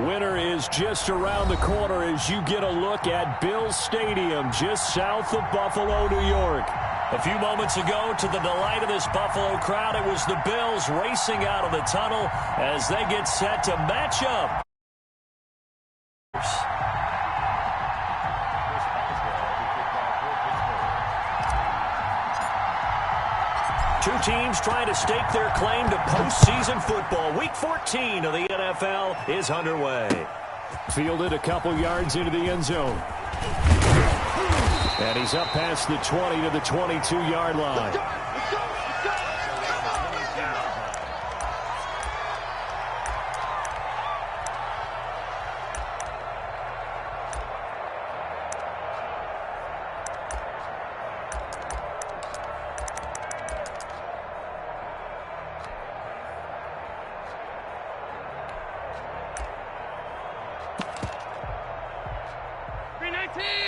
Winter is just around the corner as you get a look at Bills Stadium just south of Buffalo, New York. A few moments ago, to the delight of this Buffalo crowd, it was the Bills racing out of the tunnel as they get set to match up. Two teams trying to stake their claim to postseason football. Week 14 of the NFL is underway. Fielded a couple yards into the end zone. And he's up past the 20 to the 22-yard line.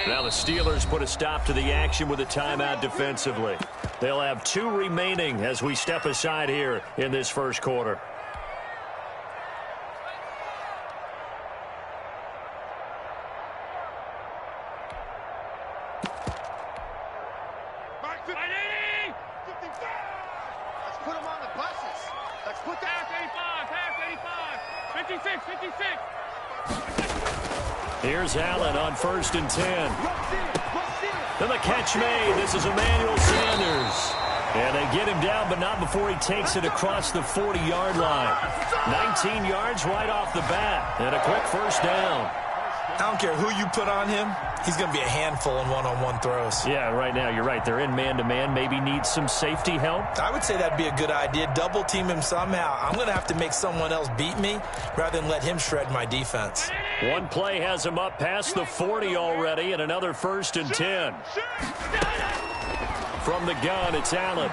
Now the Steelers put a stop to the action with a timeout defensively. They'll have 2 remaining as we step aside here in this first quarter. Let's put them on the buses. Let's put that 85, 56. Here's Allen on 1st and 10. Then the catch made. This is Emmanuel Sanders. And they get him down, but not before he takes it across the 40-yard line. 19 yards right off the bat. And a quick first down. I don't care who you put on him. He's going to be a handful in one-on-one throws. Yeah, right now, you're right. They're in man-to-man. Maybe need some safety help. I would say that'd be a good idea. Double team him somehow. I'm going to have to make someone else beat me rather than let him shred my defense. One play has him up past the 40 already, and another 1st and 10. From the gun, it's Allen.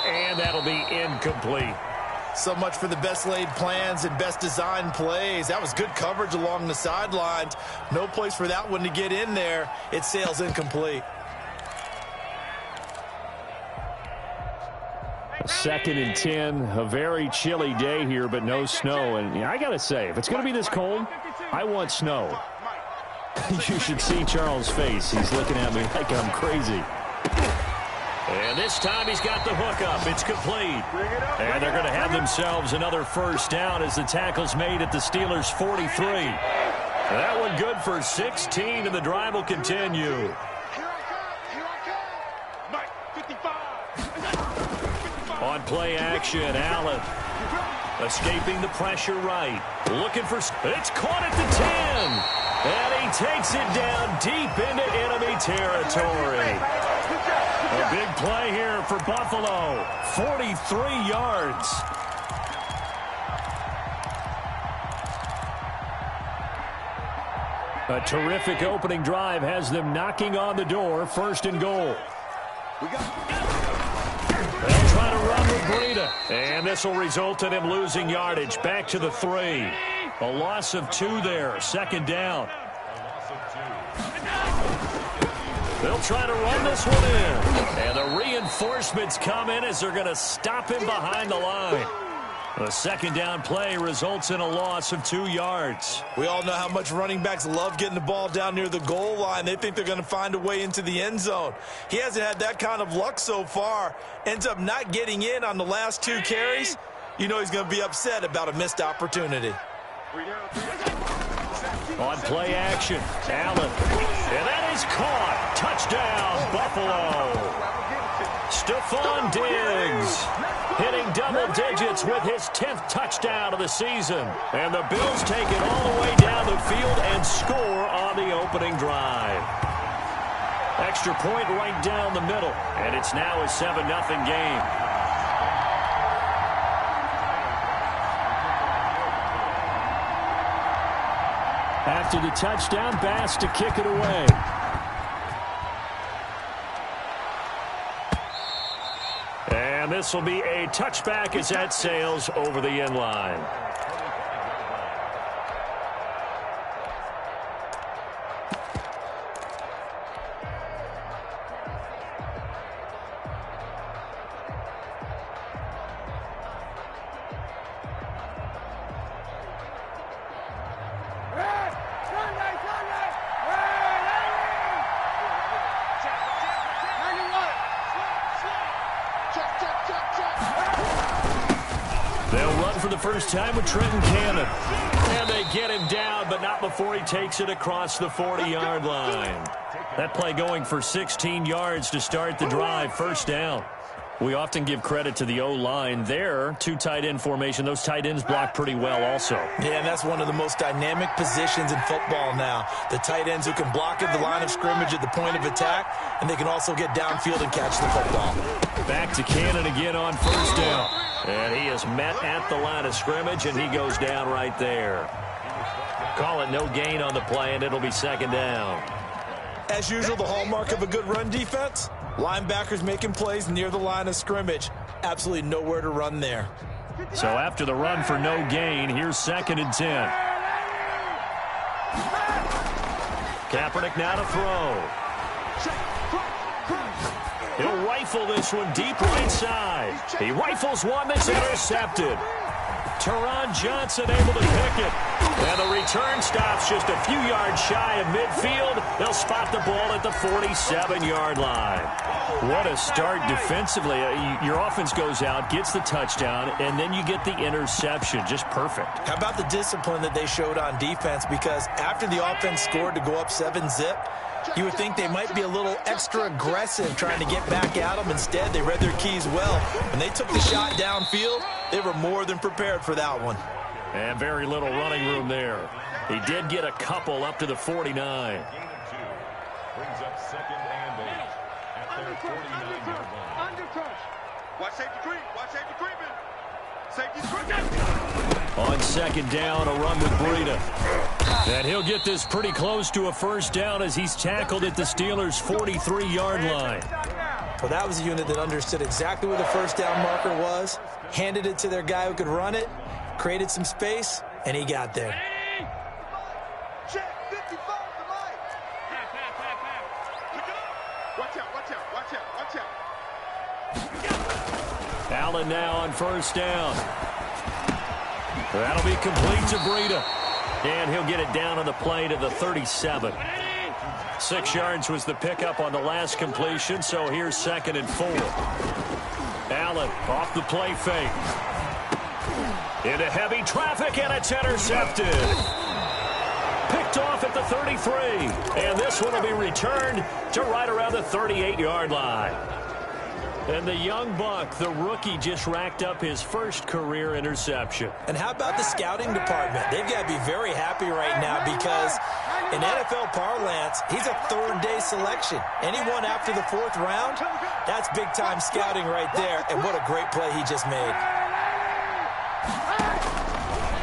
And that'll be incomplete. So much for the best laid plans and best designed plays. That was good coverage along the sidelines. No place for that one to get in there. It sails incomplete. 2nd and 10. A very chilly day here, but no snow. And I got to say, if it's going to be this cold, I want snow. You should see Charles' face. He's looking at me like I'm crazy. And this time he's got the hook up. It's complete. And they're going to have themselves another first down as the tackle's made at the Steelers' 43. That one good for 16, and the drive will continue. On play action, Allen escaping the pressure right. Looking for... It's caught at the 10. And he takes it down deep into enemy territory. A big play here for Buffalo. 43 yards. A terrific opening drive has them knocking on the door. 1st and goal. They'll try to run with Breida. And this will result in him losing yardage. Back to the 3. A loss of 2 there. 2nd down. They'll try to run this one in. And the reinforcements come in as they're going to stop him behind the line. The 2nd down play results in a loss of 2 yards. We all know how much running backs love getting the ball down near the goal line. They think they're going to find a way into the end zone. He hasn't had that kind of luck so far. Ends up not getting in on the last 2 carries. You know he's going to be upset about a missed opportunity. On play action, Allen. And that is caught. Touchdown, Buffalo. Stephon Diggs hitting double digits with his 10th touchdown of the season. And the Bills take it all the way down the field and score on the opening drive. Extra point right down the middle. And it's now a 7-0 game. After the touchdown, Bass to kick it away. And this will be a touchback as that sails over the end line. the first time with Trenton Cannon. And they get him down, but not before he takes it across the 40-yard line. That play going for 16 yards to start the drive, first down. We often give credit to the O-line there. Two tight end formation. Those tight ends block pretty well also. Yeah, and that's one of the most dynamic positions in football now. The tight ends who can block at the line of scrimmage at the point of attack, and they can also get downfield and catch the football. Back to Cannon again on first down. And he is met at the line of scrimmage, and he goes down right there. Call it no gain on the play, and it'll be second down. As usual, the hallmark of a good run defense, linebackers making plays near the line of scrimmage. Absolutely nowhere to run there. So after the run for no gain, here's 2nd and 10. Kaepernick now to throw. He'll rifle this one deep right side. He rifles one that's intercepted. Teron Johnson able to pick it. And the return stops just a few yards shy of midfield. They'll spot the ball at the 47-yard line. What a start defensively. Your offense goes out, gets the touchdown, and then you get the interception. Just perfect. How about the discipline that they showed on defense? Because after the offense scored to go up 7-zip, you would think they might be a little extra aggressive trying to get back at them. Instead, they read their keys well. When they took the shot downfield, they were more than prepared for that one. And very little running room there. He did get a couple up to the 49. Brings up 2nd and 8 at their 49-yard line. Undercrush. Watch safety creep. Watch safety creeping. Safety's creeping. On 2nd down, a run with Breida. And he'll get this pretty close to a first down as he's tackled at the Steelers' 43-yard line. Well, that was a unit that understood exactly where the first down marker was, handed it to their guy who could run it, created some space, and he got there. Check 55 to Mike. Watch out, watch out, watch out, watch out. Allen now on first down. That'll be complete to Breida. And he'll get it down on the play to the 37. 6 yards was the pickup on the last completion, so here's 2nd and 4. Allen off the play fake. Into heavy traffic, and it's intercepted. Picked off at the 33. And this one will be returned to right around the 38-yard line. And the young buck, the rookie, just racked up his first career interception. And how about the scouting department? They've got to be very happy right now because in NFL parlance, he's a third-day selection. Anyone after the 4th round, that's big-time scouting right there. And what a great play he just made.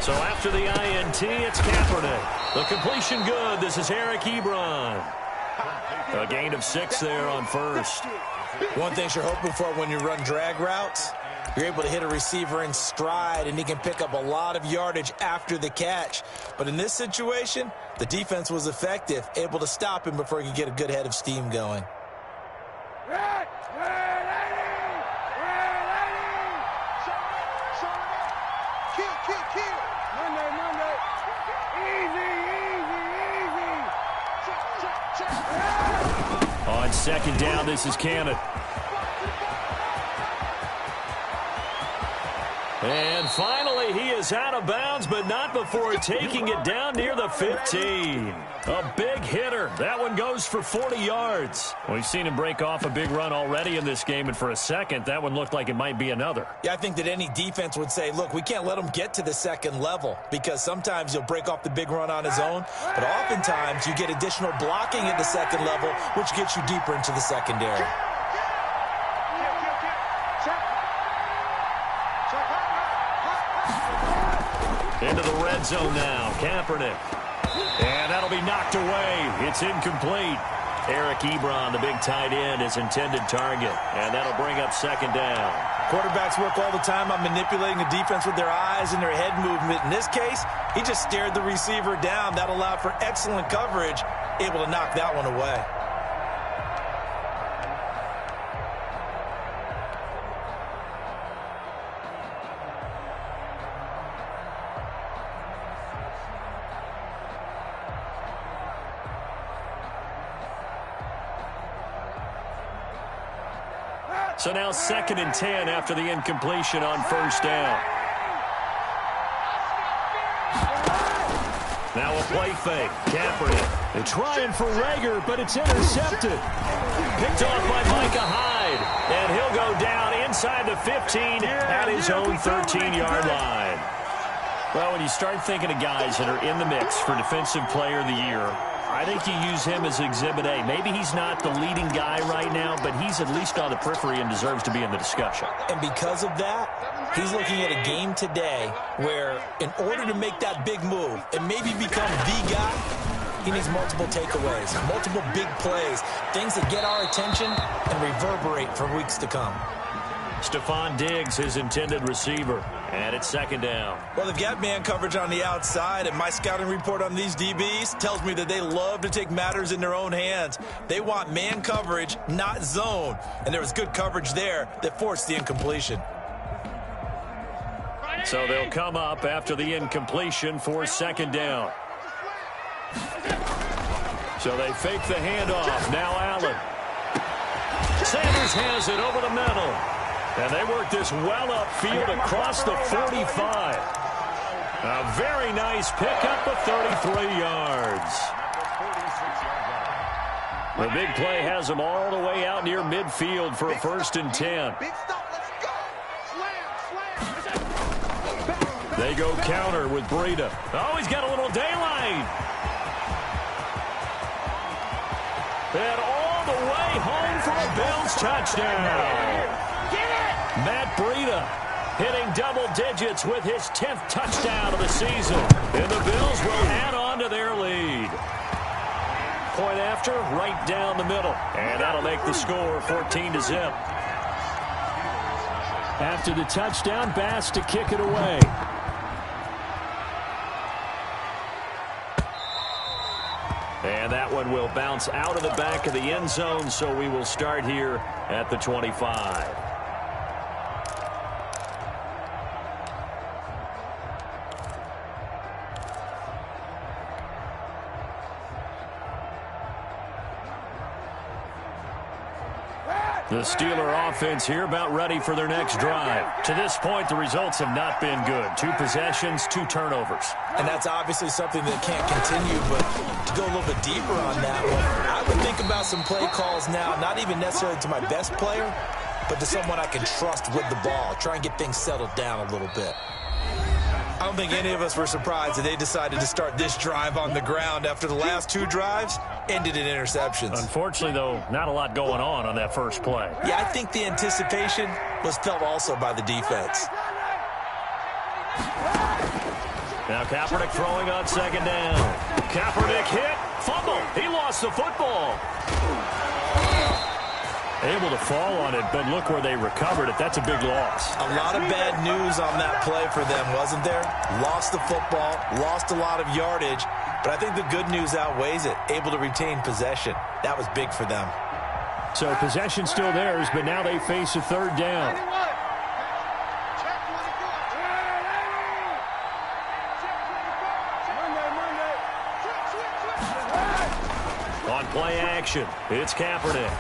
So after the INT, it's Kaepernick. The completion good. This is Eric Ebron. A gain of 6 there on first. One thing you're hoping for when you run drag routes, you're able to hit a receiver in stride, and he can pick up a lot of yardage after the catch. But in this situation, the defense was effective, able to stop him before he could get a good head of steam going. On 2nd down, this is Cannon. And finally, he is out of bounds, but not before taking it down near the 15. A big hitter. That one goes for 40 yards. We've seen him break off a big run already in this game, and for a second, that one looked like it might be another. Yeah, I think that any defense would say, look, we can't let him get to the 2nd level because sometimes he'll break off the big run on his own, but oftentimes you get additional blocking at the 2nd level, which gets you deeper into the secondary. Into the red zone now, Kaepernick. And that'll be knocked away. It's incomplete. Eric Ebron, the big tight end, his intended target. And that'll bring up 2nd down. Quarterbacks work all the time on manipulating the defense with their eyes and their head movement. In this case, he just stared the receiver down. That allowed for excellent coverage, able to knock that one away. So now 2nd and 10 after the incompletion on first down. Now a play fake. Kaepernick. They're trying for Rager, but it's intercepted. Picked off by Micah Hyde. And he'll go down inside the 15 at his own 13-yard line. Well, when you start thinking of guys that are in the mix for Defensive Player of the Year, I think you use him as Exhibit A. Maybe he's not the leading guy right now, but he's at least on the periphery and deserves to be in the discussion. And because of that, he's looking at a game today where in order to make that big move and maybe become the guy, he needs multiple takeaways, multiple big plays, things that get our attention and reverberate for weeks to come. Stephon Diggs, his intended receiver, and it's second down. Well, they've got man coverage on the outside, and my scouting report on these DBs tells me that they love to take matters in their own hands. They want man coverage, not zone, and there was good coverage there that forced the incompletion. So they'll come up after the incompletion for second down. So they fake the handoff. Now Allen. Sanders has it over the middle. And they work this well upfield across the 45. A very nice pickup of 33 yards. The big play has them all the way out near midfield for a 1st and 10. They go counter with Breida. Oh, he's got a little daylight. And all the way home for a Bills touchdown. Matt Breida hitting double digits with his 10th touchdown of the season. And the Bills will add on to their lead. Point after, right down the middle. And that'll make the score 14-0. After the touchdown, Bass to kick it away. And that one will bounce out of the back of the end zone, so we will start here at the 25. The Steeler offense here about ready for their next drive. To this point, the results have not been good. 2 possessions, 2 turnovers. And that's obviously something that can't continue, but to go a little bit deeper on that one, I would think about some play calls now, not even necessarily to my best player, but to someone I can trust with the ball. Try and get things settled down a little bit. I don't think any of us were surprised that they decided to start this drive on the ground after the last 2 drives ended in interceptions. Unfortunately, though, not a lot going on that first play. Yeah, I think the anticipation was felt also by the defense. Now Kaepernick throwing on second down. Kaepernick hit, fumble. He lost the football. Able to fall on it, but look where they recovered it. That's a big loss. A lot of bad news on that play for them, wasn't there? Lost the football, lost a lot of yardage, but I think the good news outweighs it. Able to retain possession. That was big for them. So possession still theirs, but now they face a third down. On play action, it's Kaepernick.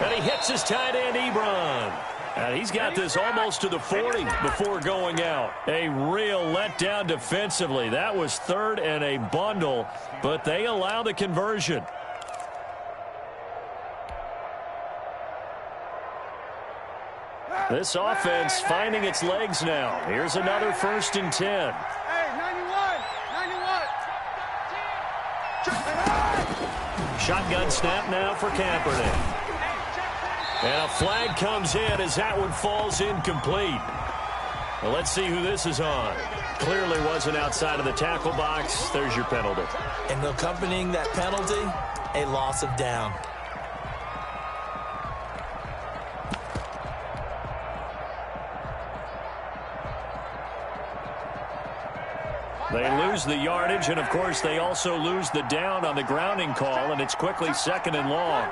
And he hits his tight end, Ebron. And he's got this almost to the 40 before going out. A real letdown defensively. That was 3rd and a bundle, but they allow the conversion. This offense finding its legs now. Here's another 1st and 10. Shotgun snap now for Kaepernick. And a flag comes in as that one falls incomplete. Well, let's see who this is on. Clearly wasn't outside of the tackle box. There's your penalty. And accompanying that penalty, a loss of down. They lose the yardage, and, of course, they also lose the down on the grounding call, and it's quickly 2nd and long.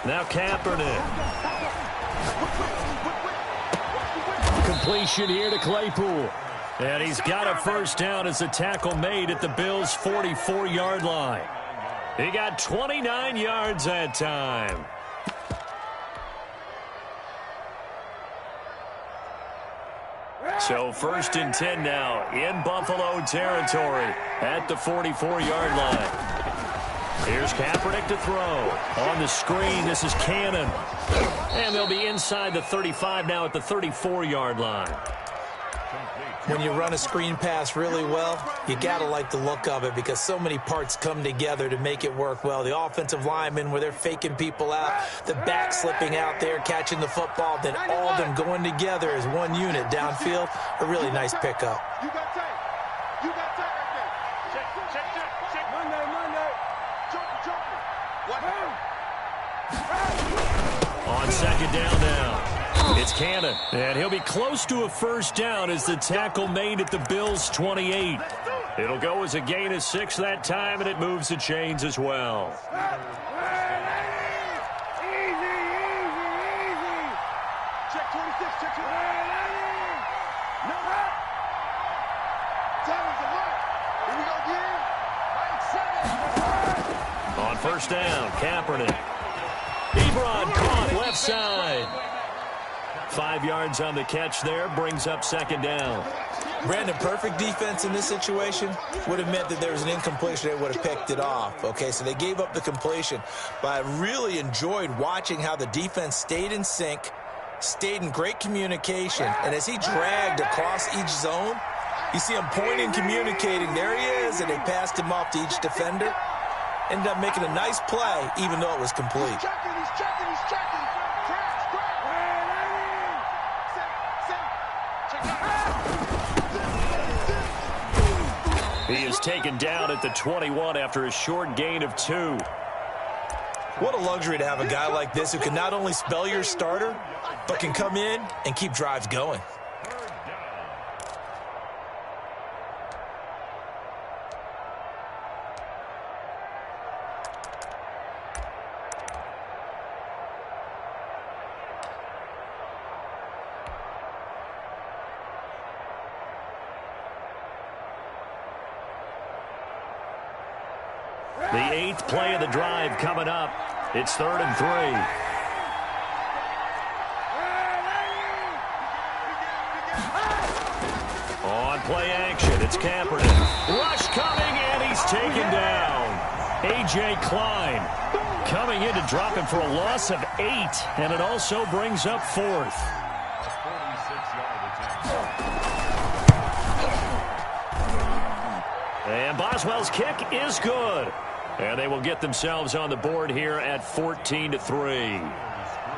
Now Kaepernick. Completion here to Claypool. And he's got a 1st down as the tackle made at the Bills' 44-yard line. He got 29 yards that time. So 1st and 10 now in Buffalo territory at the 44-yard line. Here's Kaepernick to throw. On the screen, this is Cannon. And they'll be inside the 35 now at the 34-yard line. When you run a screen pass really well, you got to like the look of it because so many parts come together to make it work well. The offensive linemen, where they're faking people out, the back slipping out there, catching the football, then all of them going together as one unit downfield. A really nice pickup. You got tape. You got tape right there. Check. Monday. Joker. On 2nd down now. It's Cannon, and he'll be close to a 1st down as the tackle made at the Bills' 28. It'll go as a gain of 6 that time, and it moves the chains as well. Easy. Check 26, check 26. No. Tackle's a mark. Here we go again. On 1st down, Kaepernick. Ebron caught left side. 5 yards on the catch there, brings up 2nd down. Brandon, perfect defense in this situation would have meant that there was an incompletion. They would have picked it off. Okay, so they gave up the completion. But I really enjoyed watching how the defense stayed in sync, stayed in great communication. And as he dragged across each zone, you see him pointing, communicating. There he is, and they passed him off to each defender. Ended up making a nice play, even though it was complete. He's checking. He is taken down at the 21 after a short gain of 2. What a luxury to have a guy like this who can not only spell your starter, but can come in and keep drives going. The 8th play of the drive coming up. It's 3rd and 3. On play action, it's Kaepernick. Rush coming, and he's taken down. A.J. Klein coming in to drop him for a loss of 8, and it also brings up 4th. And Boswell's kick is good. And they will get themselves on the board here at 14-3.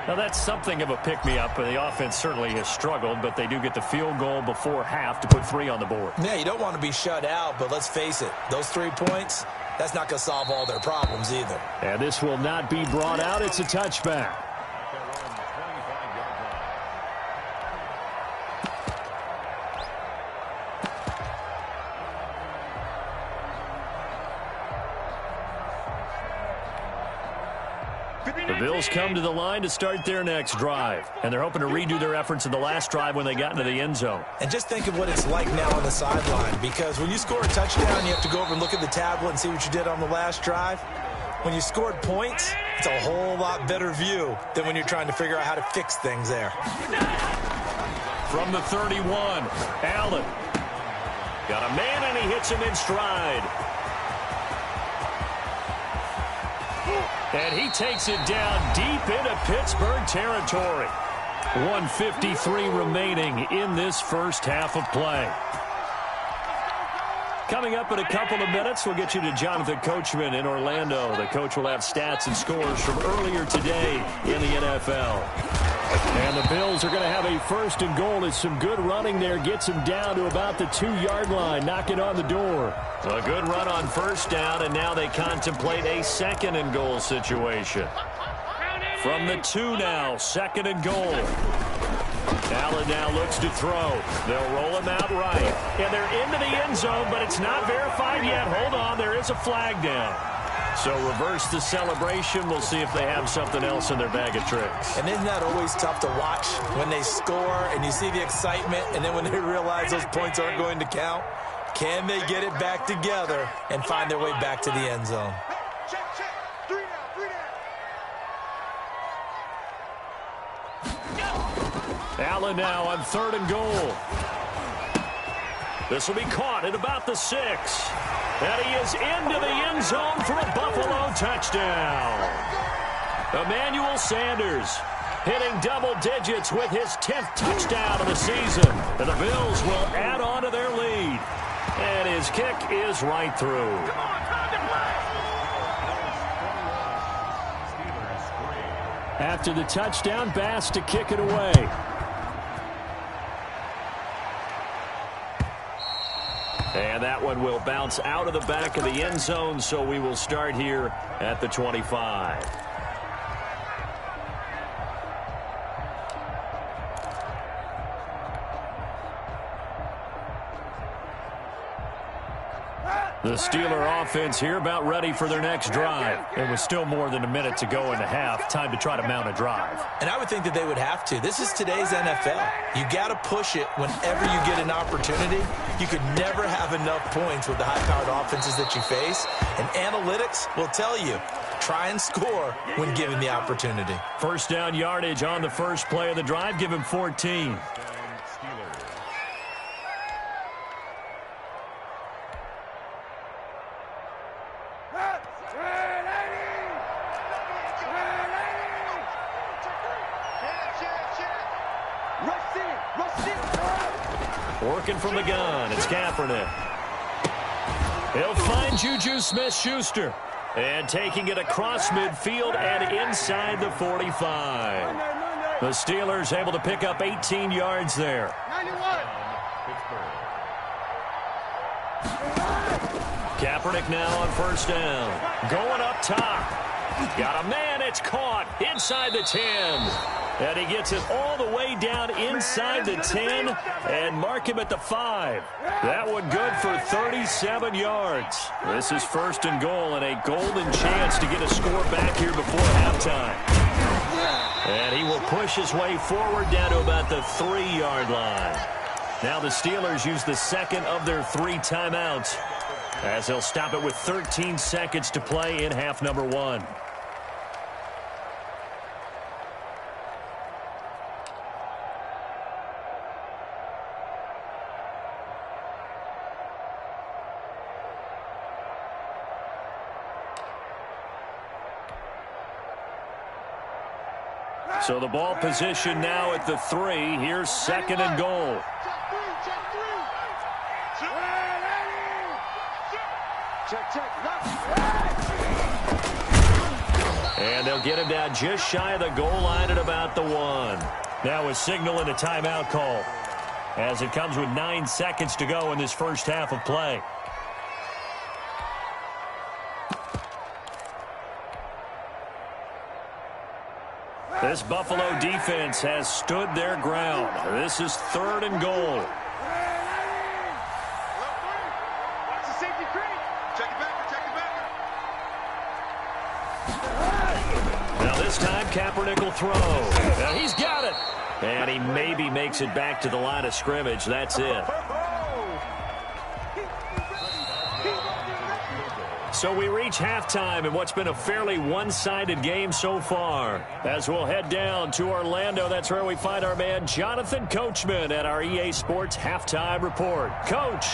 Now, that's something of a pick-me-up, and the offense certainly has struggled, but they do get the field goal before half to put 3 on the board. Yeah, you don't want to be shut out, but let's face it, those 3 points, that's not going to solve all their problems either. And this will not be brought out. It's a touchback. The Bills come to the line to start their next drive, and they're hoping to redo their efforts in the last drive when they got into the end zone. And just think of what it's like now on the sideline, because when you score a touchdown, you have to go over and look at the tablet and see what you did on the last drive. When you scored points, it's a whole lot better view than when you're trying to figure out how to fix things there. From the 31, Allen. Got a man, and he hits him in stride. And he takes it down deep into Pittsburgh territory. 1:53 remaining in this first half of play. Coming up in a couple of minutes, we'll get you to Jonathan Coachman in Orlando. The coach will have stats and scores from earlier today in the NFL. And the Bills are going to have a 1st and goal as some good running there gets him down to about the 2-yard line, knocking on the door. A good run on 1st down, and now they contemplate a 2nd and goal situation. From the 2 now, 2nd and goal. Allen now looks to throw. They'll roll him out right. And they're into the end zone, but it's not verified yet. Hold on, there is a flag down. So reverse the celebration. We'll see if they have something else in their bag of tricks. And isn't that always tough to watch when they score and you see the excitement, and then when they realize those points aren't going to count? Can they get it back together and find their way back to the end zone? Check. 3 down. Allen now on 3rd and goal. This will be caught at about the 6. And he is into the end zone for a Buffalo touchdown. Emmanuel Sanders hitting double digits with his 10th touchdown of the season. And the Bills will add on to their lead. And his kick is right through. After the touchdown, Bass to kick it away. And that one will bounce out of the back of the end zone, so we will start here at the 25. The Steeler offense here about ready for their next drive. And with still more than a minute to go in the half, time to try to mount a drive. And I would think that they would have to. This is today's NFL. You got to push it whenever you get an opportunity. You could never have enough points with the high-powered offenses that you face. And analytics will tell you, try and score when given the opportunity. First down yardage on the first play of the drive. Give him 14. Working from the gun, it's Kaepernick. He'll find Juju Smith-Schuster. And taking it across midfield and inside the 45. The Steelers able to pick up 18 yards there. 91. Kaepernick now on first down. Going up top. Got a man, it's caught inside the 10. And he gets it all the way down inside the 10 and mark him at the 5. That one good for 37 yards. This is first and goal and a golden chance to get a score back here before halftime. And he will push his way forward down to about the 3-yard line. Now the Steelers use the second of their 3 timeouts as they'll stop it with 13 seconds to play in half number 1. So the ball position now at the 3. Here's second and goal. And they'll get him down just shy of the goal line at about the 1. Now a signal and a timeout call as it comes with 9 seconds to go in this first half of play. This Buffalo defense has stood their ground. This is third and goal. Watch the safety creep. Check it back. Now this time Kaepernick will throw. Now he's got it. And he maybe makes it back to the line of scrimmage. That's it. So we reach halftime in what's been a fairly one-sided game so far. As we'll head down to Orlando, that's where we find our man Jonathan Coachman at our EA Sports Halftime Report. Coach.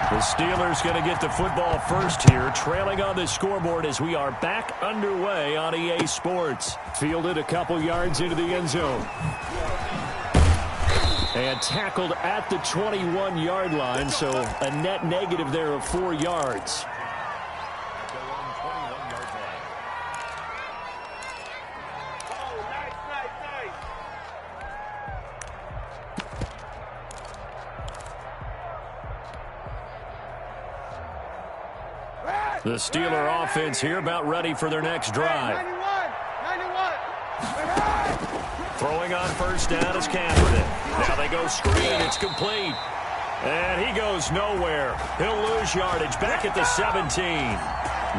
The Steelers going to get the football first here, trailing on the scoreboard as we are back underway on EA Sports. Fielded a couple yards into the end zone. And tackled at the 21-yard line, so a net negative there of 4 yards. The Steeler offense here about ready for their next drive. 91. Throwing on first down is Kaepernick. Now they go screen. It's complete. And he goes nowhere. He'll lose yardage back at the 17.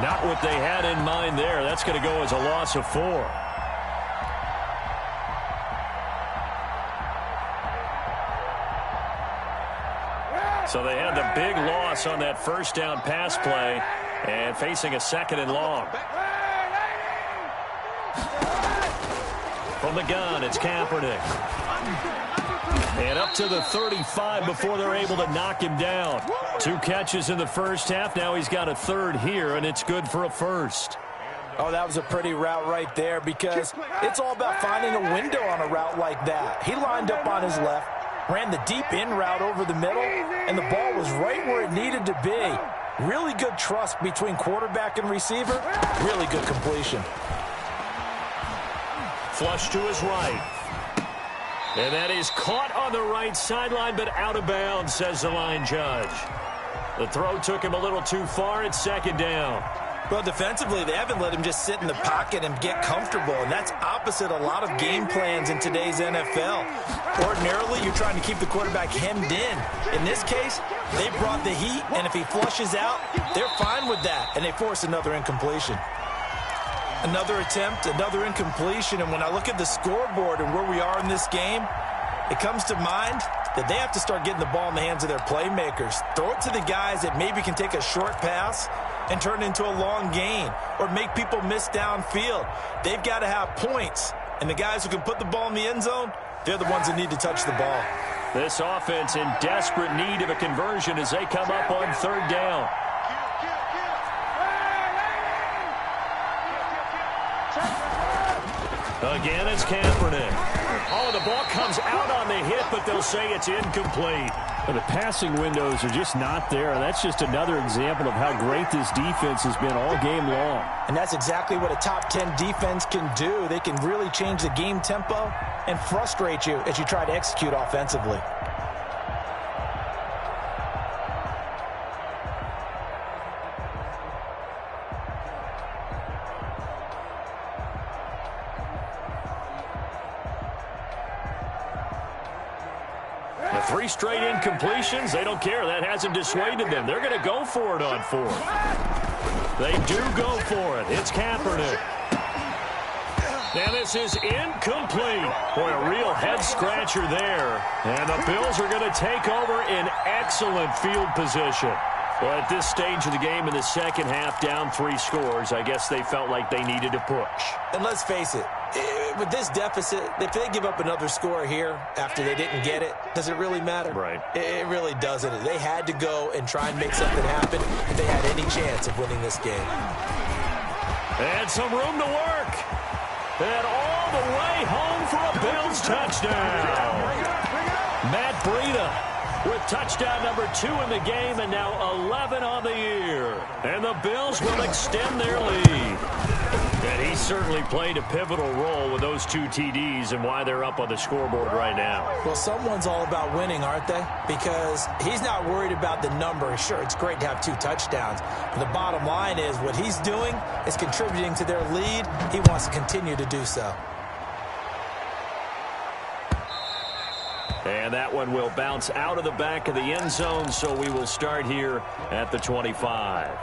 Not what they had in mind there. That's going to go as a loss of 4. So they had the big loss on that first down pass play and facing a second and long. From the gun, it's Kaepernick. And up to the 35 before they're able to knock him down. 2 catches in the first half. Now he's got a third here, and it's good for a first. Oh, that was a pretty route right there because it's all about finding a window on a route like that. He lined up on his left, ran the deep in route over the middle, and the ball was right where it needed to be. Really good trust between quarterback and receiver. Really good completion. Flush to his right. And that is caught on the right sideline, but out of bounds, says the line judge. The throw took him a little too far. It's second down. Well, defensively, they haven't let him just sit in the pocket and get comfortable, and that's opposite a lot of game plans in today's NFL. Ordinarily, you're trying to keep the quarterback hemmed in. In this case, they brought the heat, and if he flushes out, they're fine with that, and they force another incompletion. Another attempt, another incompletion, and when I look at the scoreboard and where we are in this game, it comes to mind that they have to start getting the ball in the hands of their playmakers. Throw it to the guys that maybe can take a short pass and turn it into a long gain or make people miss downfield. They've got to have points, and the guys who can put the ball in the end zone, they're the ones that need to touch the ball. This offense in desperate need of a conversion as they come up on third down. Again, it's Kaepernick. Oh, the ball comes out on the hit, but they'll say it's incomplete. The passing windows are just not there. That's just another example of how great this defense has been all game long. And that's exactly what a top 10 defense can do. They can really change the game tempo and frustrate you as you try to execute offensively. The 3 straight incompletions, they don't care. That hasn't dissuaded them. They're going to go for it on 4th. They do go for it. It's Kaepernick. And this is incomplete. Boy, a real head-scratcher there. And the Bills are going to take over in excellent field position. Well, at this stage of the game in the second half, down 3 scores, I guess they felt like they needed to push. And let's face it, with this deficit, if they give up another score here after they didn't get it, does it really matter? Right. It really doesn't. They had to go and try and make something happen if they had any chance of winning this game. And some room to work. And all the way home for a Bills touchdown. Matt Breida with touchdown number 2 in the game and now 11 on the year. And the Bills will extend their lead. And he certainly played a pivotal role with those 2 TDs and why they're up on the scoreboard right now. Well, someone's all about winning, aren't they? Because he's not worried about the number. Sure, it's great to have 2 touchdowns. But the bottom line is what he's doing is contributing to their lead. He wants to continue to do so. And that one will bounce out of the back of the end zone, so we will start here at the 25.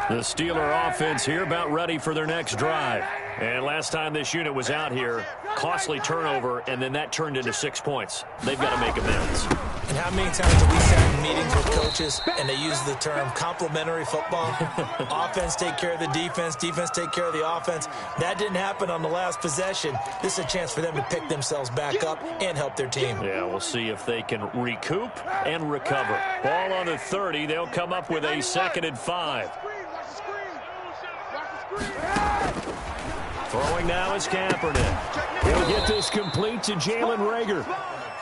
The Steeler offense here about ready for their next drive. And last time this unit was out here, costly turnover, and then that turned into 6 points. They've got to make amends. And how many times have we sat in meetings with coaches and they use the term complementary football? Offense take care of the defense, defense take care of the offense. That didn't happen on the last possession. This is a chance for them to pick themselves back up and help their team. Yeah, we'll see if they can recoup and recover. Ball on the 30. They'll come up with a 2nd and 5. Throwing now is Kaepernick. He'll get this complete to Jalen Reagor.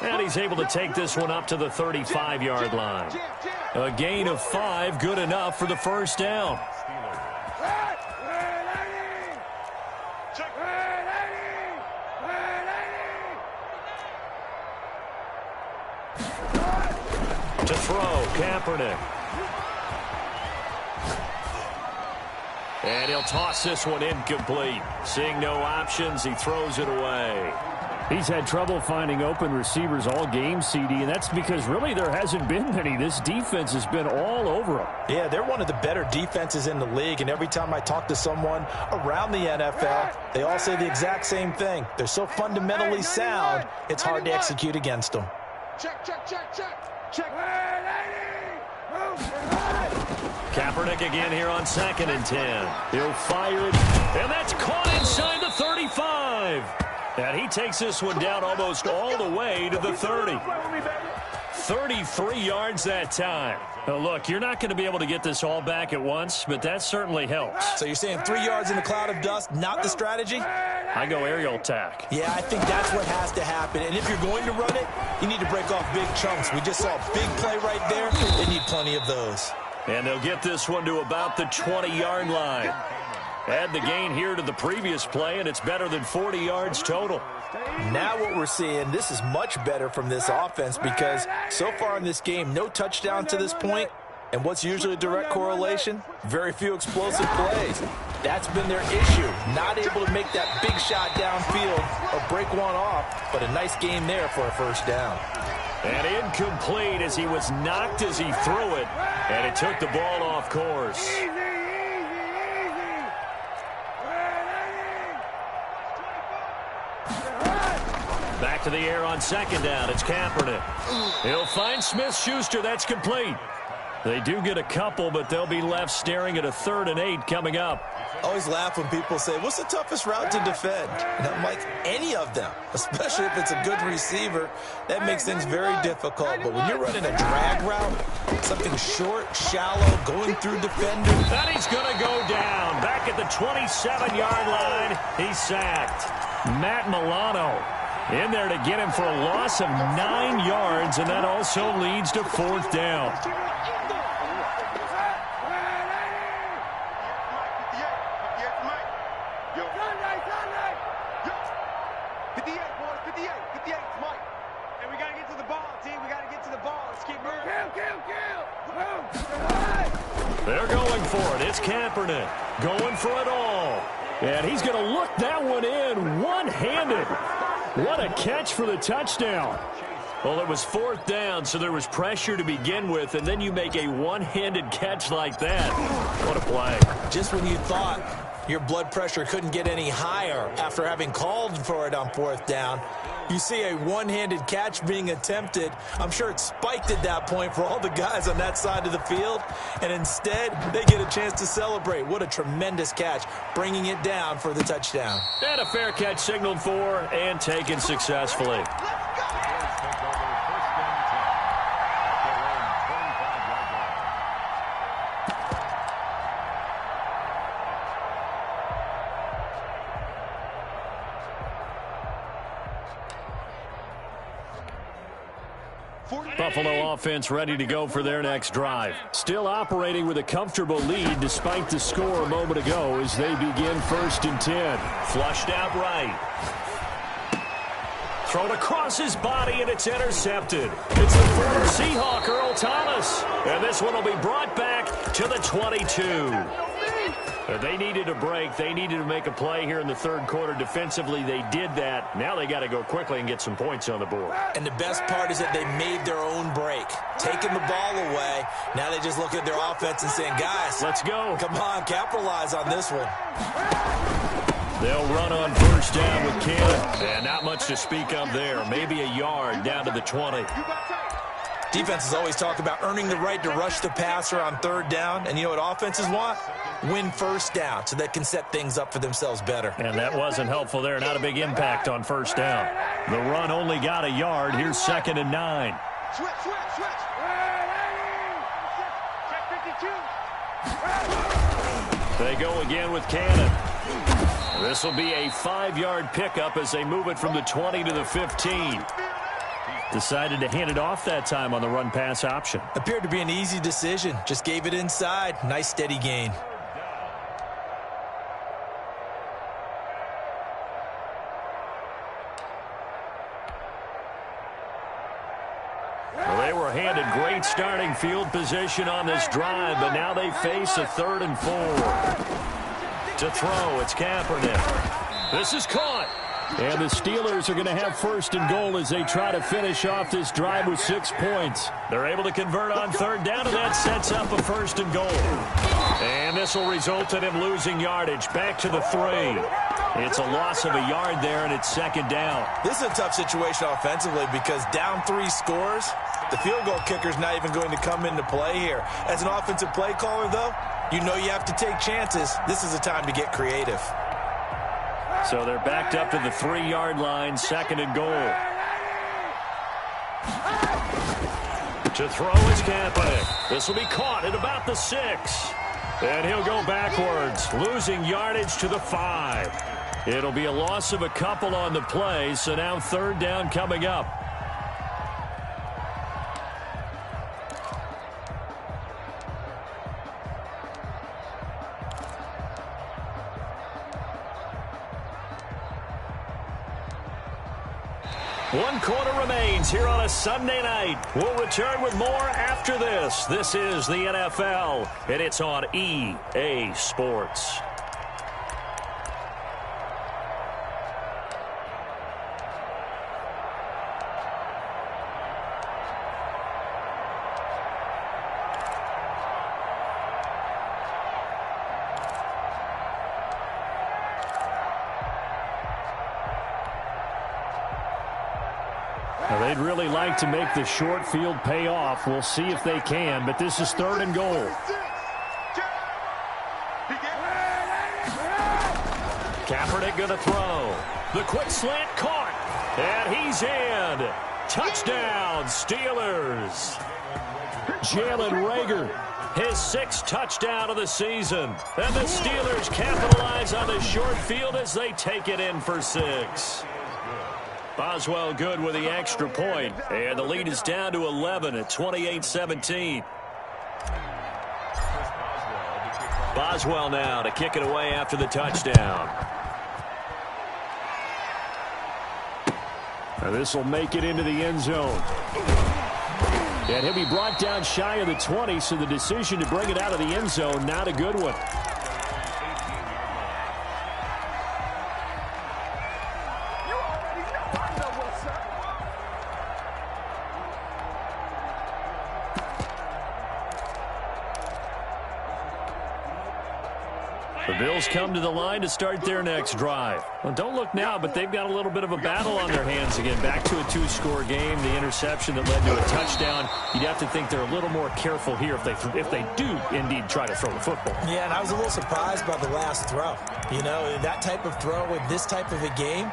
And he's able to take this one up to the 35-yard line. A gain of 5, good enough for the first down. To throw, Kaepernick. And he'll toss this one incomplete. Seeing no options, he throws it away. He's had trouble finding open receivers all game, CD, and that's because really there hasn't been many. This defense has been all over him. Yeah, they're one of the better defenses in the league, and every time I talk to someone around the NFL, they all say the exact same thing. They're so fundamentally sound, it's hard to execute against them. Check, check, check, check. Check. Kaepernick again here on 2nd and 10. He'll fire it, and that's caught inside the 35. And he takes this one down almost all the way to the 30. 33 yards that time. Now look, you're not going to be able to get this all back at once, but that certainly helps. So you're saying 3 yards in a cloud of dust, not the strategy? I go aerial attack. Yeah, I think that's what has to happen. And if you're going to run it, you need to break off big chunks. We just saw a big play right there. They need plenty of those. And they'll get this one to about the 20-yard line. Add the gain here to the previous play, and it's better than 40 yards total. Now what we're seeing, this is much better from this offense because so far in this game, no touchdown to this point. And what's usually a direct correlation? Very few explosive plays. That's been their issue. Not able to make that big shot downfield or break one off, but a nice game there for a first down. And incomplete as he was knocked as he threw it, and it took the ball off course. Back to the air on 2nd down. It's Kaepernick. He'll find Smith-Schuster. That's complete. They do get a couple, but they'll be left staring at a 3rd and 8 coming up. I always laugh when people say, what's the toughest route to defend? And I'm like, any of them, especially if it's a good receiver. That makes things very difficult. But when you're running a drag route, something short, shallow, going through defenders. And he's going to go down. Back at the 27-yard line, he's sacked. Matt Milano in there to get him for a loss of 9 yards, and that also leads to 4th down. They're going for it. It's Kaepernick going for it all. And he's going to look that one in one-handed. What a catch for the touchdown. Well, it was 4th down, so there was pressure to begin with, and then you make a one-handed catch like that. What a play. Just when you thought your blood pressure couldn't get any higher after having called for it on 4th down, you see a one-handed catch being attempted. I'm sure it spiked at that point for all the guys on that side of the field, and instead they get a chance to celebrate. What a tremendous catch, bringing it down for the touchdown. And a fair catch signaled for and taken successfully. Buffalo offense ready to go for their next drive. Still operating with a comfortable lead despite the score a moment ago as they begin 1st and 10. Flushed out right. Thrown across his body, and it's intercepted. It's the former Seahawk, Earl Thomas. And this one will be brought back to the 22. They needed a break. They needed to make a play here in the 3rd quarter. Defensively, they did that. Now they got to go quickly and get some points on the board. And the best part is that they made their own break, taking the ball away. Now they just look at their offense and saying, guys, let's go. Come on, capitalize on this one. They'll run on 1st down with Cannon. And not much to speak of there. Maybe a yard down to the 20. Defenses always talk about earning the right to rush the passer on 3rd down. And you know what offenses want? Win 1st down so they can set things up for themselves better. And that wasn't helpful there. Not a big impact on 1st down. The run only got a yard. Here's 2nd and 9. Switch. They go again with Cannon. This will be a 5-yard pickup as they move it from the 20 to the 15. Decided to hand it off that time on the run-pass option. Appeared to be an easy decision. Just gave it inside. Nice steady gain. Well, they were handed great starting field position on this drive, but now they face a 3rd and 4. To throw, it's Kaepernick. This is caught. And the Steelers are going to have 1st and goal as they try to finish off this drive with 6 points. They're able to convert on 3rd down, and that sets up a 1st and goal. And this will result in him losing yardage. Back to the 3. It's a loss of a yard there, and it's 2nd down. This is a tough situation offensively because down 3 scores, The field goal kicker's not even going to come into play here. As an offensive play caller, though, you know you have to take chances. This is a time to get creative. So they're backed up to the 3-yard line, 2nd and goal. To throw is Kaepernick. This will be caught at about the 6. And he'll go backwards, losing yardage to the 5. It'll be a loss of a couple on the play, so now 3rd down coming up. One quarter remains here on a Sunday night. We'll return with more after this. This is the NFL, and it's on EA Sports. They'd really like to make the short field pay off. We'll see if they can, but this is 3rd and goal. Kaepernick going to throw. The quick slant caught, and he's in. Touchdown, Steelers. Jalen Reagor, his 6th touchdown of the season. And the Steelers capitalize on the short field as they take it in for 6. Boswell good with the extra point, and the lead is down to 11 at 28-17. Boswell now to kick it away after the touchdown. Now this will make it into the end zone. And he'll be brought down shy of the 20, so the decision to bring it out of the end zone, not a good one. The Bills come to the line to start their next drive. Well, don't look now, but they've got a little bit of a battle on their hands again. Back to a 2-score game. The interception that led to a touchdown. You'd have to think they're a little more careful here if they do indeed try to throw the football. Yeah, and I was a little surprised by the last throw. You know, that type of throw in this type of a game,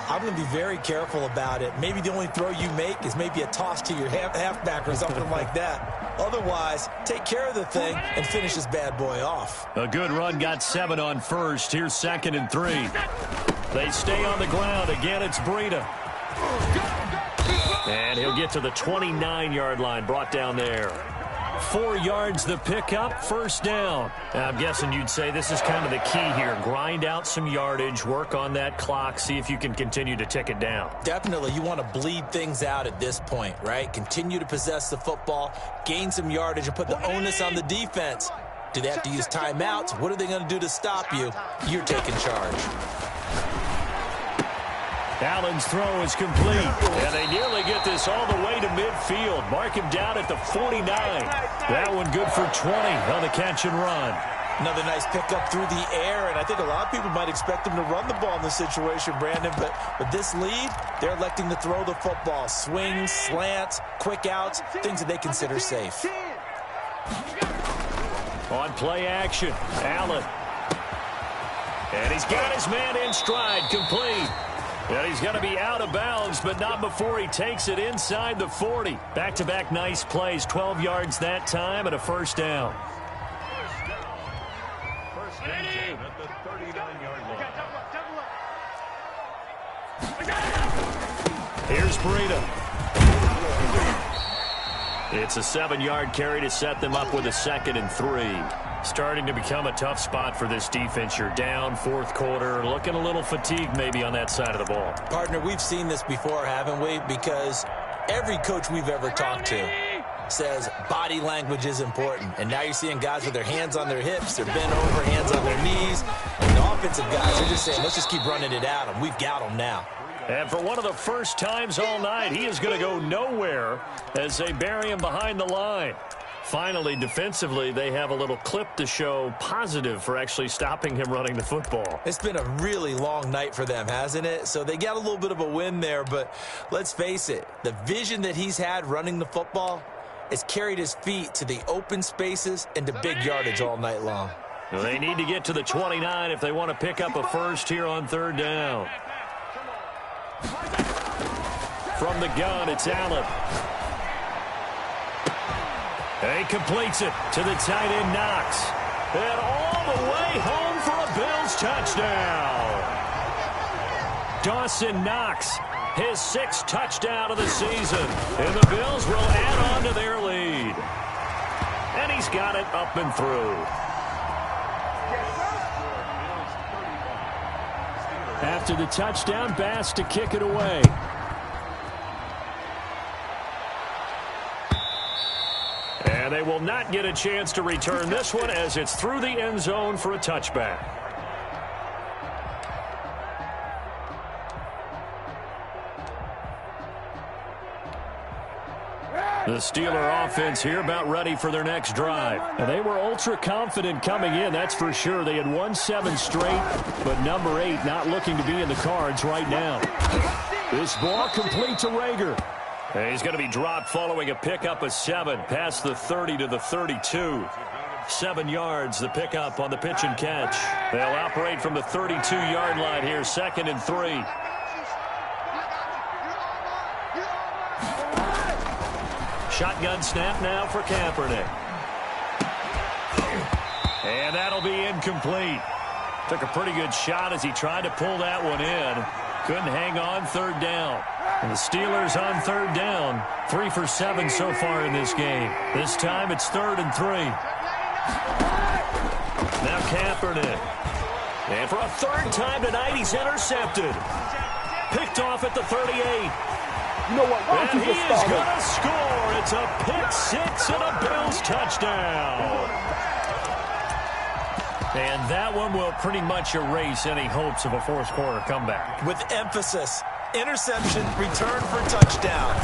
I'm going to be very careful about it. Maybe the only throw you make is maybe a toss to your halfback or something like that. Otherwise, take care of the thing and finish this bad boy off. A good run, got 7 on first. Here's 2nd and 3. They stay on the ground. Again, it's Breida. And he'll get to the 29-yard line, brought down there. 4 yards the pickup, 1st down. Now, I'm guessing you'd say this is kind of the key here. Grind out some yardage, work on that clock, see if you can continue to tick it down. Definitely, you want to bleed things out at this point, right? Continue to possess the football, gain some yardage, and put the onus on the defense. Do they have to use timeouts? What are they going to do to stop you? You're taking charge. Allen's throw is complete, and they nearly get this all the way to midfield. Mark him down at the 49. That one good for 20 on the catch and run. Another nice pickup through the air, and I think a lot of people might expect them to run the ball in this situation, Brandon, but with this lead, they're electing to throw the football. Swings, slants, quick outs, things that they consider safe. On play action, Allen. And he's got his man in stride, complete. And he's going to be out of bounds, but not before he takes it inside the 40. Back-to-back nice plays, 12 yards that time, and a 1st down. First and 10 at the 39-yard line. Here's Breida. It's a 7-yard carry to set them up with a 2nd and 3. Starting to become a tough spot for this defense. You're down, 4th quarter, looking a little fatigued maybe on that side of the ball. Partner, we've seen this before, haven't we? Because every coach we've ever talked to says body language is important. And now you're seeing guys with their hands on their hips, they're bent over, hands on their knees. And the offensive guys are just saying, let's just keep running it at them. We've got them now. And for one of the first times all night, he is going to go nowhere as they bury him behind the line. Finally, defensively, they have a little clip to show positive for actually stopping him running the football. It's been a really long night for them, hasn't it? So they got a little bit of a win there, but let's face it, the vision that he's had running the football has carried his feet to the open spaces and to big yardage all night long. Well, they need to get to the 29 if they want to pick up a first here on third down. From the gun, it's Allen. He completes it to the tight end, Knox. And all the way home for a Bills touchdown. Dawson Knox, his 6th touchdown of the season. And the Bills will add on to their lead. And he's got it up and through. After the touchdown, Bass to kick it away. And they will not get a chance to return this one as it's through the end zone for a touchback. The Steeler offense here about ready for their next drive. And they were ultra confident coming in, that's for sure. They had won 7 straight, but number 8 not looking to be in the cards right now. This ball complete to Rager. And he's going to be dropped following a pickup of 7 past the 30 to the 32. 7 yards, the pickup on the pitch and catch. They'll operate from the 32-yard line here, 2nd and 3. Shotgun snap now for Kaepernick. And that'll be incomplete. Took a pretty good shot as he tried to pull that one in. Couldn't hang on, 3rd down. And the Steelers on 3rd down. 3 for 7 so far in this game. This time it's 3rd and 3. Now Kaepernick. And for a 3rd time tonight, he's intercepted. Picked off at the 38. You know what? Why don't And you he just is start going to score. It's a pick 6 and a Bills touchdown. And that one will pretty much erase any hopes of a 4th quarter comeback. With emphasis, interception, return for touchdown.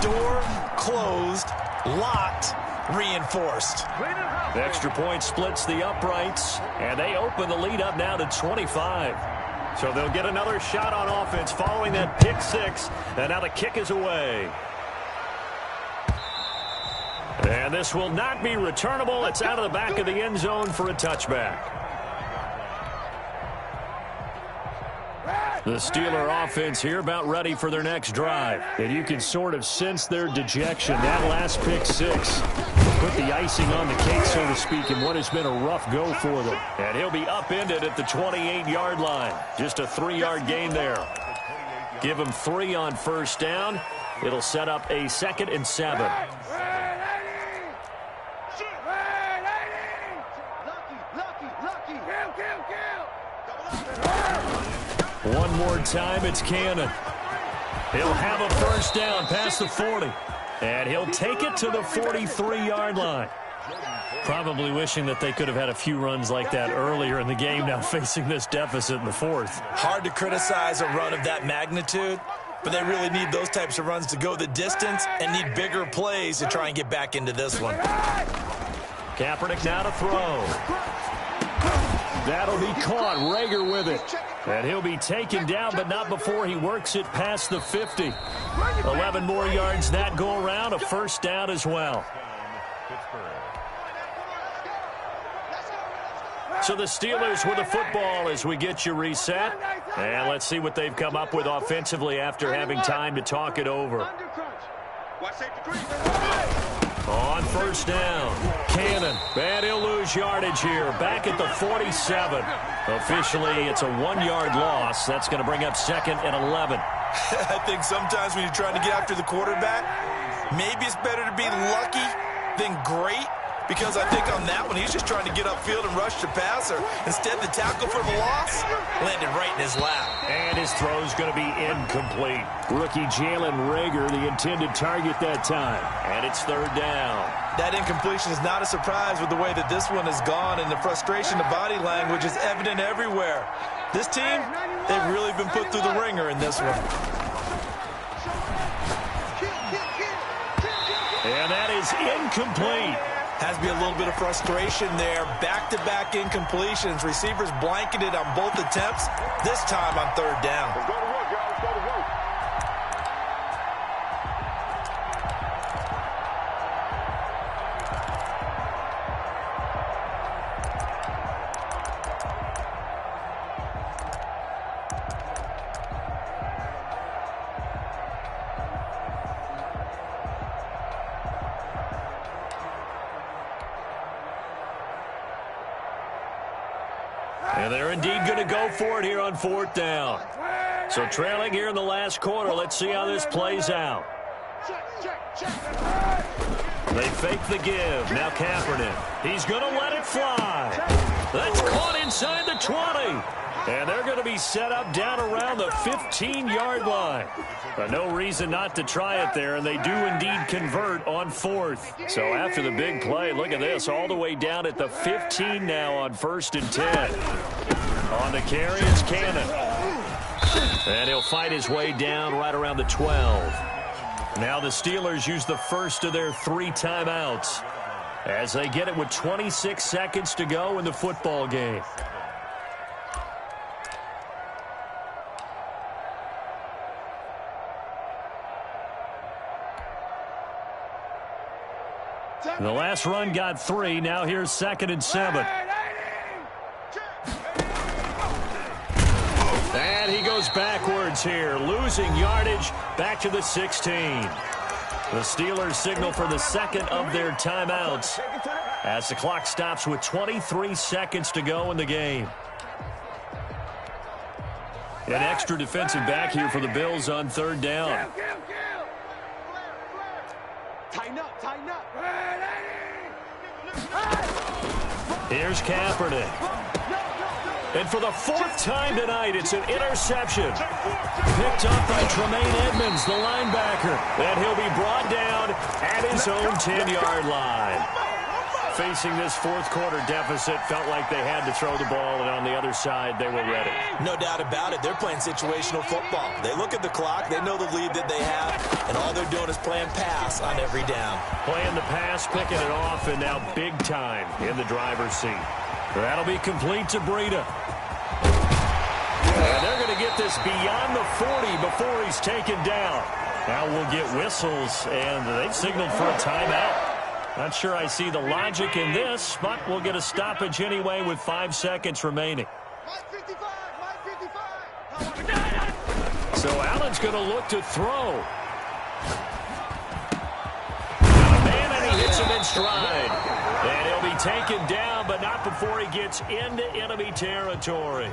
Door closed, locked, reinforced. The extra point splits the uprights, and they open the lead up now to 25. So they'll get another shot on offense following that pick 6, and now the kick is away. And this will not be returnable. It's out of the back of the end zone for a touchback. The Steeler offense here about ready for their next drive. And you can sort of sense their dejection. That last pick 6 put the icing on the cake, so to speak, in what has been a rough go for them. And he'll be upended at the 28-yard line. Just a 3-yard gain there. Give him 3 on 1st down. It'll set up a 2nd and 7. One more time, it's Cannon. He'll have a 1st down past the 40. And he'll take it to the 43-yard line. Probably wishing that they could have had a few runs like that earlier in the game, now facing this deficit in the 4th. Hard to criticize a run of that magnitude, but they really need those types of runs to go the distance and need bigger plays to try and get back into this one. Kaepernick now to throw. That'll be caught. Rager with it. And he'll be taken down, but not before he works it past the 50. 11 more yards that go around. A 1st down as well. So the Steelers with the football as we get you reset. And let's see what they've come up with offensively after having time to talk it over. On 1st down, Cannon, and he'll lose yardage here, back at the 47. Officially, it's a 1-yard loss. That's going to bring up 2nd and 11. I think sometimes when you're trying to get after the quarterback, maybe it's better to be lucky than great, because I think on that one, he's just trying to get upfield and rush the passer. Instead, the tackle for the loss landed right in his lap. And his throw's going to be incomplete. Rookie Jalen Rager, the intended target that time. And it's 3rd down. That incompletion is not a surprise with the way that this one has gone, and the frustration, the body language is evident everywhere. This team, they've really been put through the ringer in this one. And that is incomplete. Has to be a little bit of frustration there. Back-to-back incompletions. Receivers blanketed on both attempts, this time on third down. Let's go to work, guys. Let's go to work. And they're indeed going to go for it here on fourth down. So trailing here in the last quarter. Let's see how this plays out. They fake the give. Now Kaepernick. He's going to let it fly. That's caught inside the 20. And they're going to be set up down around the 15-yard line. But no reason not to try it there, and they do indeed convert on fourth. So after the big play, look at this, all the way down at the 15 now on 1st and 10. On the carry, it's Cannon. And he'll fight his way down right around the 12. Now the Steelers use the first of their 3 timeouts as they get it with 26 seconds to go in the football game. The last run got 3. Now here's 2nd and 7. And he goes backwards here, losing yardage back to the 16. The Steelers signal for the second of their timeouts as the clock stops with 23 seconds to go in the game. An extra defensive back here for the Bills on 3rd down. Tighten up, tighten up. Here's Kaepernick. And for the 4th time tonight, it's an interception. Picked up by Tremaine Edmonds, the linebacker. And he'll be brought down at his own 10-yard line. Facing this 4th quarter deficit, felt like they had to throw the ball, and on the other side, they were ready. No doubt about it. They're playing situational football. They look at the clock. They know the lead that they have, and all they're doing is playing pass on every down. Playing the pass, picking it off, and now big time in the driver's seat. That'll be complete to Breida. And they're going to get this beyond the 40 before he's taken down. Now we'll get whistles, and they've signaled for a timeout. Not sure I see the logic in this, but we'll get a stoppage anyway with 5 seconds remaining. So Allen's going to look to throw. Got a man, and he hits him in stride. And he'll be taken down, but not before he gets into enemy territory.